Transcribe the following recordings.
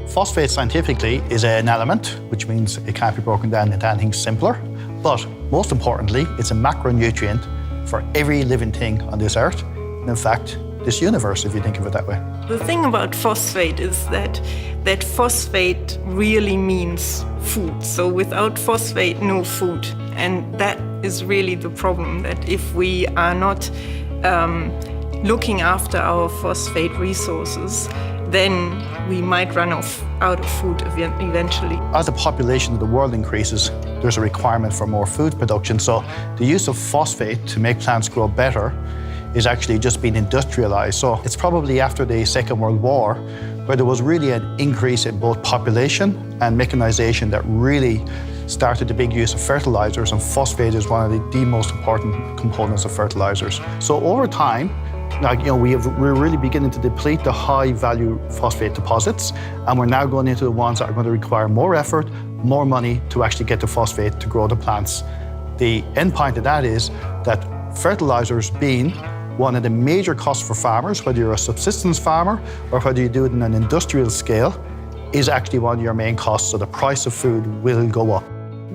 Phosphate scientifically is an element, which means it can't be broken down into anything simpler. But most importantly, it's a macronutrient for every living thing on this earth. And in fact, this universe, if you think of it that way. The thing about phosphate is that phosphate really means food. So without phosphate, no food. And that is really the problem, that if we are not looking after our phosphate resources, then we might run out of food eventually. As the population of the world increases, there's a requirement for more food production. So the use of phosphate to make plants grow better is actually just being industrialized. So it's probably after the Second World War where there was really an increase in both population and mechanization that really started the big use of fertilizers, and phosphate is one of the most important components of fertilizers. So over time, we're really beginning to deplete the high-value phosphate deposits, and we're now going into the ones that are going to require more effort, more money to actually get the phosphate to grow the plants. The end point of that is that fertilizers being one of the major costs for farmers, whether you're a subsistence farmer or whether you do it in an industrial scale, is actually one of your main costs, so the price of food will go up.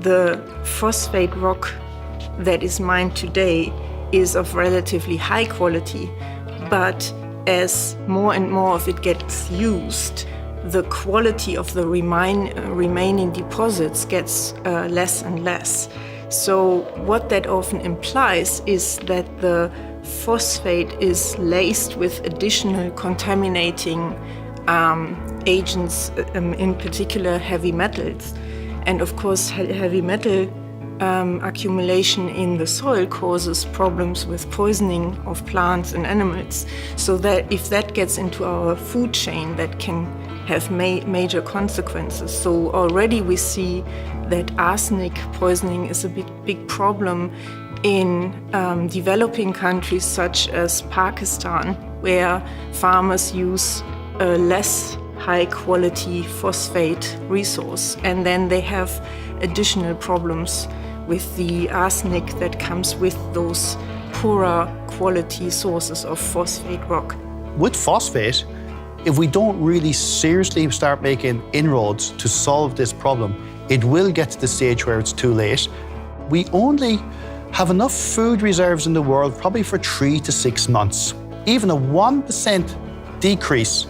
The phosphate rock that is mined today is of relatively high quality, but as more and more of it gets used, the quality of the remaining deposits gets less and less. So what that often implies is that the phosphate is laced with additional contaminating agents, in particular heavy metals. And of course, heavy metal accumulation in the soil causes problems with poisoning of plants and animals. So that if that gets into our food chain, that can have major consequences. So already we see that arsenic poisoning is a big problem in developing countries such as Pakistan, where farmers use a less high-quality phosphate resource, and then they have additional problems with the arsenic that comes with those poorer quality sources of phosphate rock. With phosphate, if we don't really seriously start making inroads to solve this problem, it will get to the stage where it's too late. We only have enough food reserves in the world probably for 3 to 6 months. Even a 1% decrease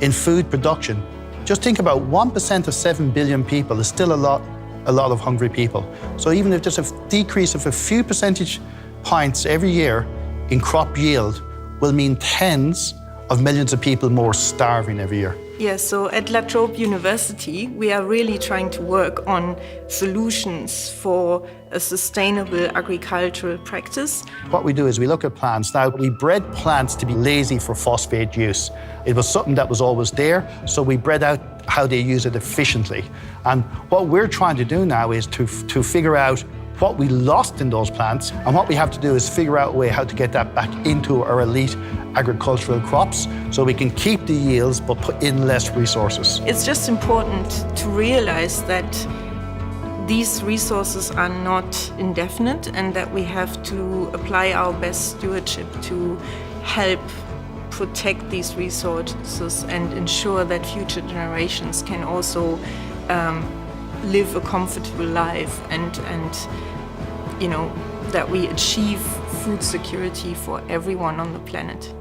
in food production, just think about 1% of 7 billion people is still a lot of hungry people. So even if there's a decrease of a few percentage points every year in crop yield will mean tens of millions of people more starving every year. Yes, so at La Trobe University, we are really trying to work on solutions for a sustainable agricultural practice. What we do is we look at plants. Now, we bred plants to be lazy for phosphate use. It was something that was always there, so we bred out how they use it efficiently. And what we're trying to do now is to figure out what we lost in those plants, and what we have to do is figure out a way how to get that back into our elite agricultural crops so we can keep the yields but put in less resources. It's just important to realize that these resources are not indefinite and that we have to apply our best stewardship to help protect these resources and ensure that future generations can also live a comfortable life and that we achieve food security for everyone on the planet.